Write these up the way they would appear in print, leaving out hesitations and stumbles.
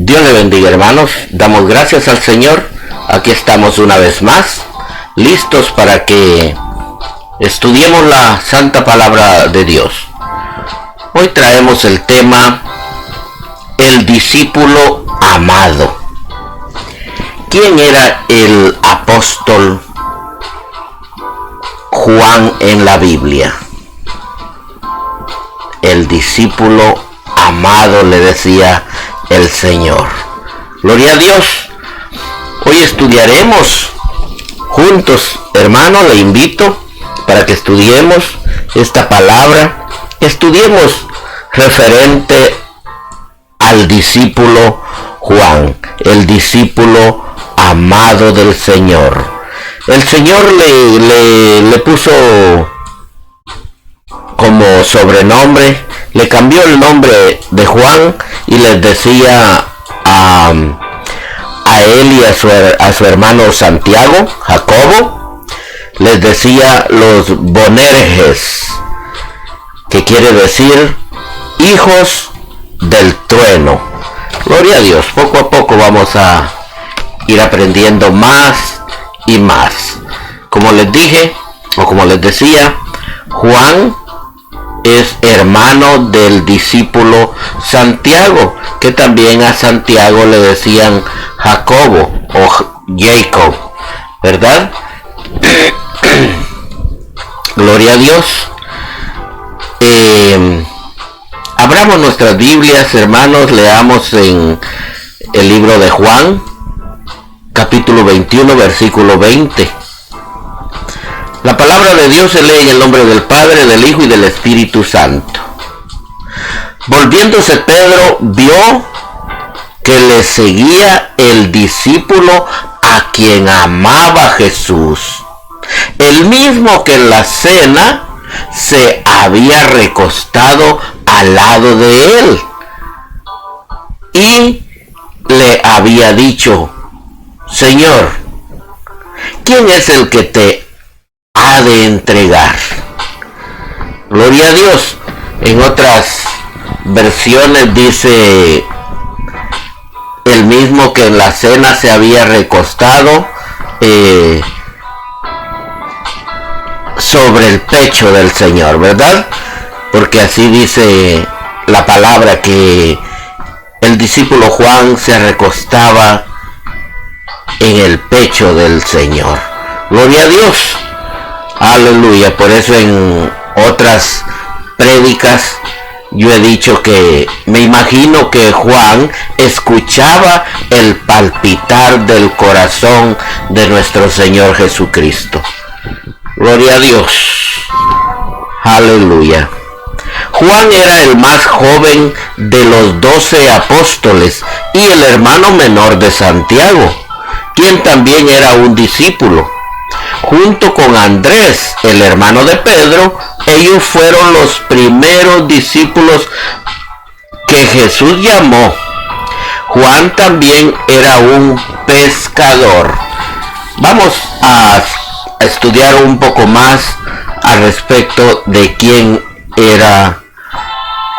Dios le bendiga, hermanos. Damos gracias al Señor. Aquí estamos una vez más, listos para que estudiemos la santa palabra de Dios. Hoy traemos el tema el discípulo amado. ¿Quién era el apóstol Juan en la Biblia? El discípulo amado, le decía el Señor. Gloria a Dios. Hoy estudiaremos juntos, hermano, le invito para que estudiemos esta palabra, estudiemos referente al discípulo Juan, el discípulo amado del Señor. El Señor le puso como sobrenombre, le cambió el nombre de Juan y les decía a él y a su hermano Santiago, Jacobo, les decía los Boanerges, que quiere decir hijos del trueno. Gloria a Dios, poco a poco vamos a ir aprendiendo más y más. Como les dije, o como les decía, Juan es hermano del discípulo Santiago, que también a Santiago le decían Jacobo o Jacob, ¿verdad? Gloria a Dios. Abramos nuestras Biblias, hermanos, leamos en el libro de Juan, capítulo 21, versículo 20. La palabra de Dios se lee en el nombre del Padre, del Hijo y del Espíritu Santo. Volviéndose Pedro, vio que le seguía el discípulo a quien amaba Jesús, el mismo que en la cena se había recostado al lado de él y le había dicho: Señor, ¿quién es el que te ha de entregar? Gloria a Dios. En otras versiones dice el mismo que en la cena se había recostado sobre el pecho del Señor, ¿verdad? Porque así dice la palabra, que el discípulo Juan se recostaba en el pecho del Señor. Gloria a Dios. Aleluya. Por eso en otras prédicas yo he dicho que me imagino que Juan escuchaba el palpitar del corazón de nuestro Señor Jesucristo. Gloria a Dios. Aleluya. Juan era el más joven de los 12 apóstoles y el hermano menor de Santiago, quien también era un discípulo. Junto con Andrés, el hermano de Pedro, ellos fueron los primeros discípulos que Jesús llamó. Juan también era un pescador. Vamos a estudiar un poco más al respecto de quién era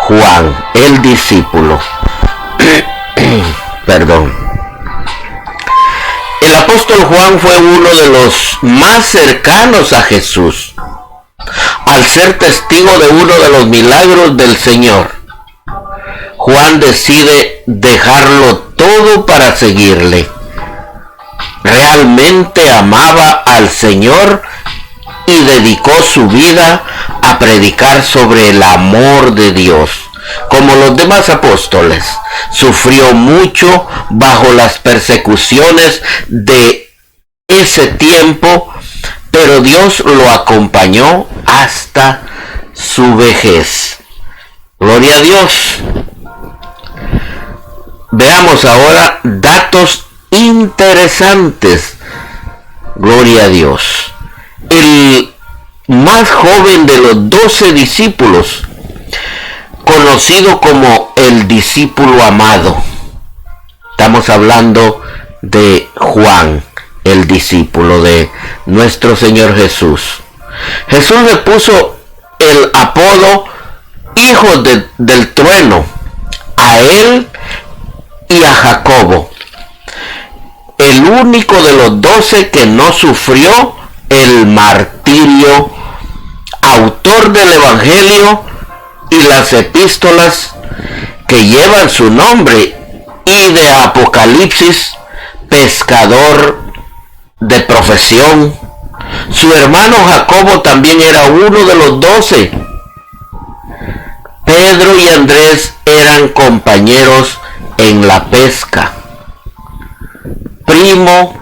Juan, el discípulo. Perdón. El apóstol Juan fue uno de los más cercanos a Jesús, al ser testigo de uno de los milagros del Señor. Juan decide dejarlo todo para seguirle. Realmente amaba al Señor y dedicó su vida a predicar sobre el amor de Dios. Como los demás apóstoles, sufrió mucho bajo las persecuciones de ese tiempo, pero Dios lo acompañó hasta su vejez. Gloria a Dios. Veamos ahora datos interesantes. Gloria a Dios. El más joven de los 12 discípulos, conocido como el discípulo amado. Estamos hablando de Juan, el discípulo de nuestro Señor Jesús. Jesús le puso el apodo hijo del trueno a él y a Jacobo, el único de los 12 que no sufrió el martirio, autor del Evangelio y las epístolas que llevan su nombre, y de Apocalipsis, pescador de profesión. Su hermano Jacobo también era uno de los 12. Pedro y Andrés eran compañeros en la pesca. Primo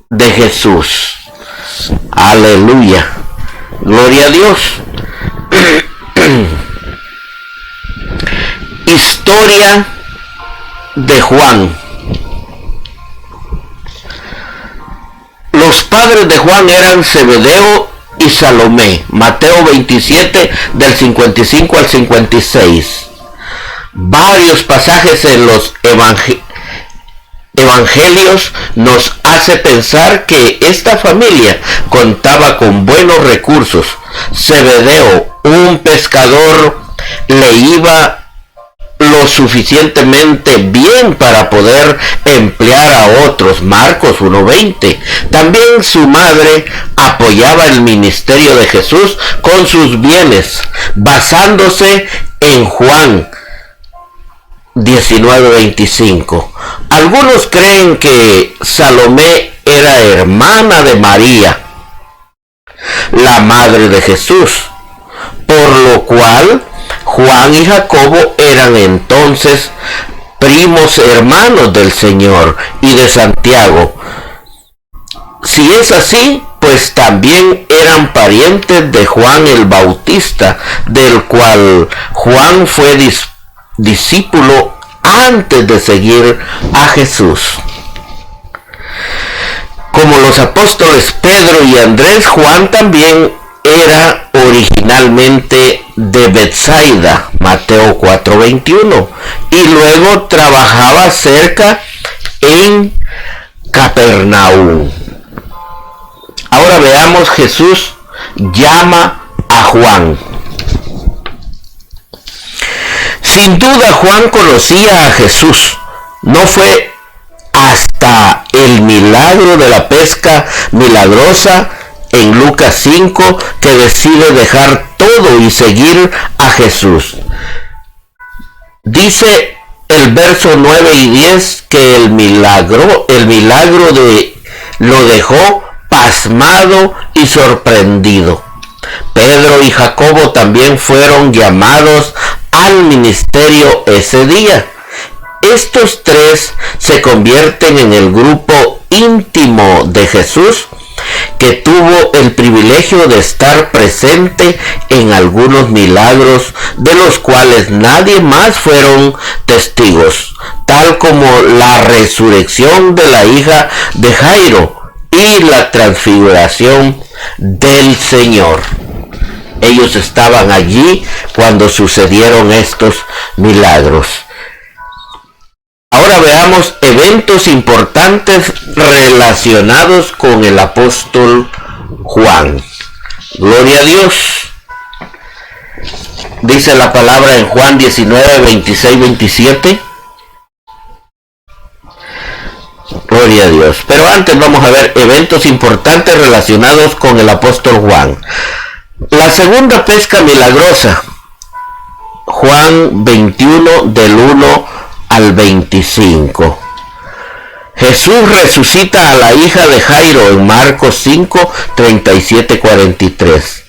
de Jesús. Aleluya. Gloria a Dios. Historia de Juan. Los padres de Juan eran Zebedeo y Salomé. Mateo 27 del 55 al 56. Varios pasajes en los evangelios nos hace pensar que esta familia contaba con buenos recursos. Zebedeo, un pescador, le iba lo suficientemente bien para poder emplear a otros. Marcos 1:20. También su madre apoyaba el ministerio de Jesús con sus bienes, basándose en Juan 19:25. Algunos creen que Salomé era hermana de María, la madre de Jesús, por lo cual Juan y Jacobo eran entonces primos hermanos del Señor y de Santiago. Si es así, pues también eran parientes de Juan el Bautista, del cual Juan fue discípulo antes de seguir a Jesús. Como los apóstoles Pedro y Andrés, Juan también era originalmente de Betsaida, Mateo 4:21, y luego trabajaba cerca en Capernaum. Ahora veamos, Jesús llama a Juan. Sin duda Juan conocía a Jesús. No fue hasta el milagro de la pesca milagrosa en Lucas 5 que decide dejar todo y seguir a Jesús. Dice el verso 9 y 10 que el milagro lo dejó pasmado y sorprendido. Pedro y Jacobo también fueron llamados al ministerio ese día. Estos tres se convierten en el grupo íntimo de Jesús, que tuvo el privilegio de estar presente en algunos milagros de los cuales nadie más fueron testigos, tal como la resurrección de la hija de Jairo y la transfiguración del Señor. Ellos estaban allí cuando sucedieron estos milagros. Ahora veamos eventos importantes relacionados con el apóstol Juan. Gloria a Dios. Dice la palabra en Juan 19, 26, 27. Gloria a Dios. Pero antes vamos a ver eventos importantes relacionados con el apóstol Juan. La segunda pesca milagrosa. Juan 21 del 1 al 25. Jesús resucita a la hija de Jairo en Marcos 5, 37, 43.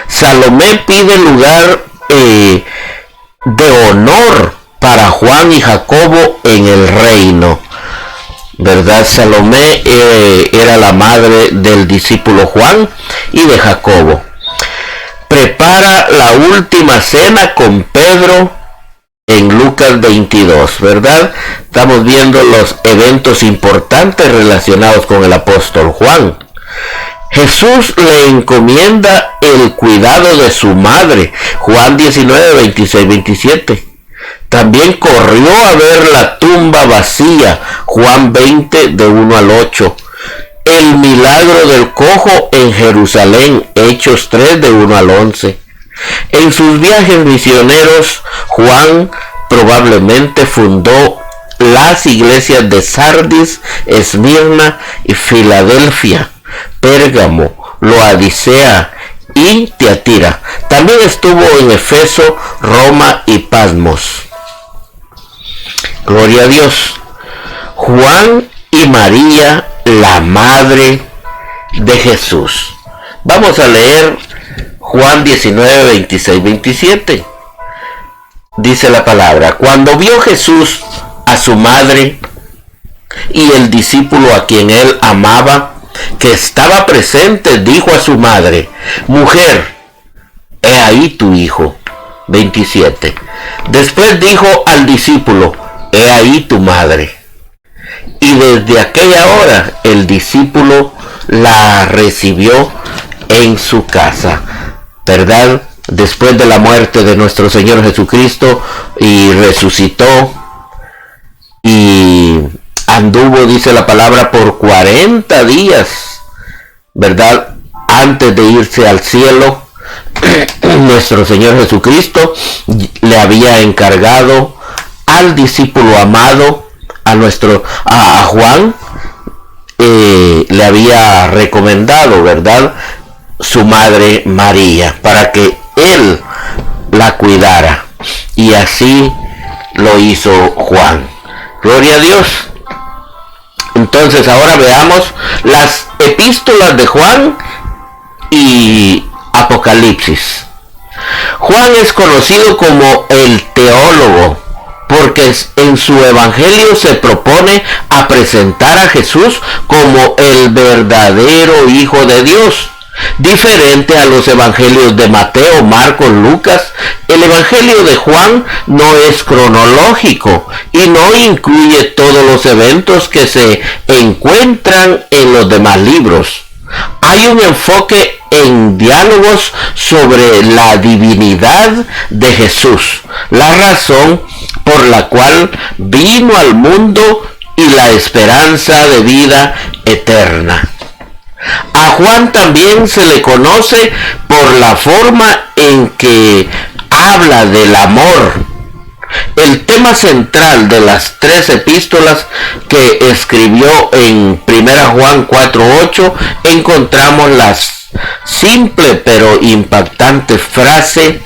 Salomé pide lugar de honor para Juan y Jacobo en el reino. ¿Verdad? Salomé era la madre del discípulo Juan y de Jacobo. Prepara la última cena con Pedro en Lucas 22, ¿verdad? Estamos viendo los eventos importantes relacionados con el apóstol Juan. Jesús le encomienda el cuidado de su madre, Juan 19, 26, 27. También corrió a ver la tumba vacía, Juan 20, de 1 al 8. El milagro del cojo en Jerusalén, Hechos 3, de 1 al 11. En sus viajes misioneros, Juan probablemente fundó las iglesias de Sardis, Esmirna y Filadelfia, Pérgamo, Laodicea y Tiatira. También estuvo en Efeso, Roma y Patmos. Gloria a Dios. Juan y María, la madre de Jesús. Vamos a leer Juan 19, 26, 27. Dice la palabra: cuando vio Jesús a su madre y el discípulo a quien él amaba, que estaba presente, dijo a su madre: mujer, he ahí tu hijo. 27. Después dijo al discípulo: he ahí tu madre. Y desde aquella hora el discípulo la recibió en su casa. ¿Verdad? Después de la muerte de nuestro Señor Jesucristo y resucitó y anduvo, dice la palabra, por 40 días, ¿verdad? Antes de irse al cielo, nuestro Señor Jesucristo le había encargado al discípulo amado, a Juan, le había recomendado, ¿verdad?, su madre María, para que él la cuidara. Y así lo hizo Juan. Gloria a Dios. Entonces ahora veamos las epístolas de Juan y Apocalipsis. Juan es conocido como el teólogo, porque en su evangelio se propone a presentar a Jesús como el verdadero Hijo de Dios. Diferente a los evangelios de Mateo, Marcos, Lucas, el evangelio de Juan no es cronológico y no incluye todos los eventos que se encuentran en los demás libros. Hay un enfoque en diálogos sobre la divinidad de Jesús, la razón por la cual vino al mundo y la esperanza de vida eterna. A Juan también se le conoce por la forma en que habla del amor. El tema central de las 3 epístolas que escribió en 1 Juan 4:8 encontramos la simple pero impactante frase: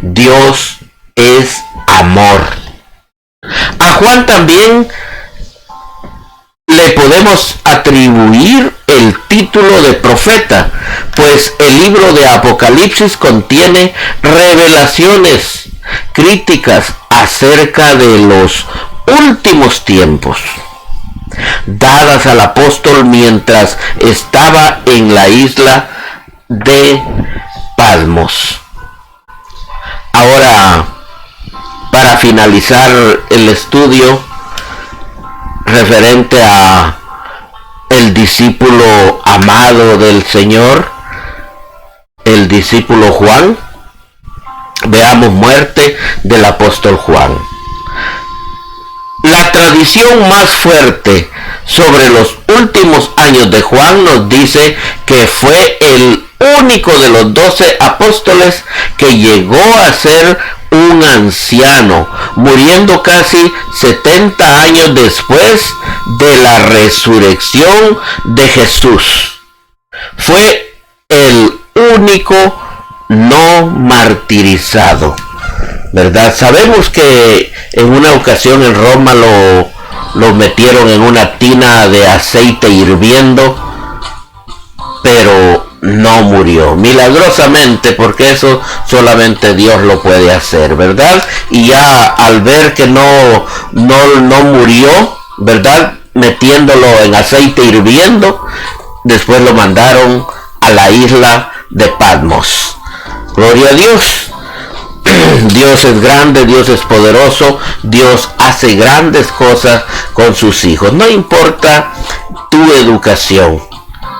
Dios es amor. A Juan también le podemos atribuir el título de profeta, pues el libro de Apocalipsis contiene revelaciones críticas acerca de los últimos tiempos, dadas al apóstol mientras estaba en la isla de Patmos. Ahora, para finalizar el estudio referente a el discípulo amado del Señor, el discípulo Juan, veamos muerte del apóstol Juan. La tradición más fuerte sobre los últimos años de Juan nos dice que fue el único de los 12 apóstoles que llegó a ser un anciano, muriendo casi 70 años después de la resurrección de Jesús. Fue el único no martirizado, ¿verdad? Sabemos que en una ocasión en Roma lo metieron en una tina de aceite hirviendo, pero no murió, milagrosamente, porque eso solamente Dios lo puede hacer, ¿verdad? Y ya al ver que no murió, ¿verdad?, metiéndolo en aceite hirviendo, después lo mandaron a la isla de Patmos. Gloria a Dios. Dios es grande, Dios es poderoso, Dios hace grandes cosas con sus hijos. No importa tu educación,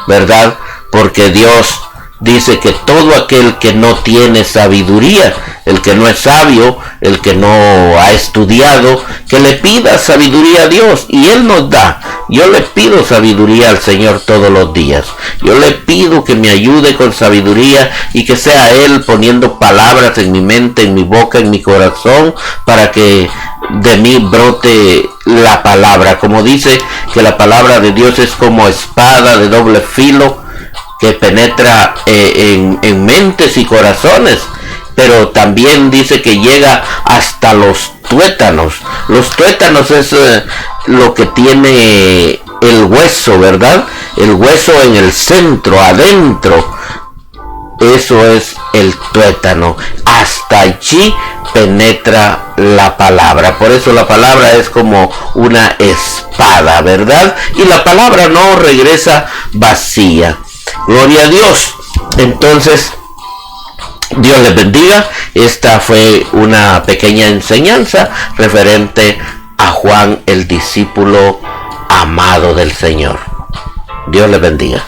¿verdad?, porque Dios dice que todo aquel que no tiene sabiduría, el que no es sabio, el que no ha estudiado, que le pida sabiduría a Dios y Él nos da. Yo le pido sabiduría al Señor todos los días. Yo le pido que me ayude con sabiduría y que sea Él poniendo palabras en mi mente, en mi boca, en mi corazón, para que de mí brote la palabra. Como dice que la palabra de Dios es como espada de doble filo que penetra en mentes y corazones, pero también dice que llega hasta los tuétanos. Los tuétanos es lo que tiene el hueso, ¿verdad? El hueso en el centro, adentro. Eso es el tuétano. Hasta allí penetra la palabra. Por eso la palabra es como una espada, ¿verdad? Y la palabra no regresa vacía. Gloria a Dios. Entonces, Dios les bendiga. Esta fue una pequeña enseñanza referente a Juan, el discípulo amado del Señor. Dios les bendiga.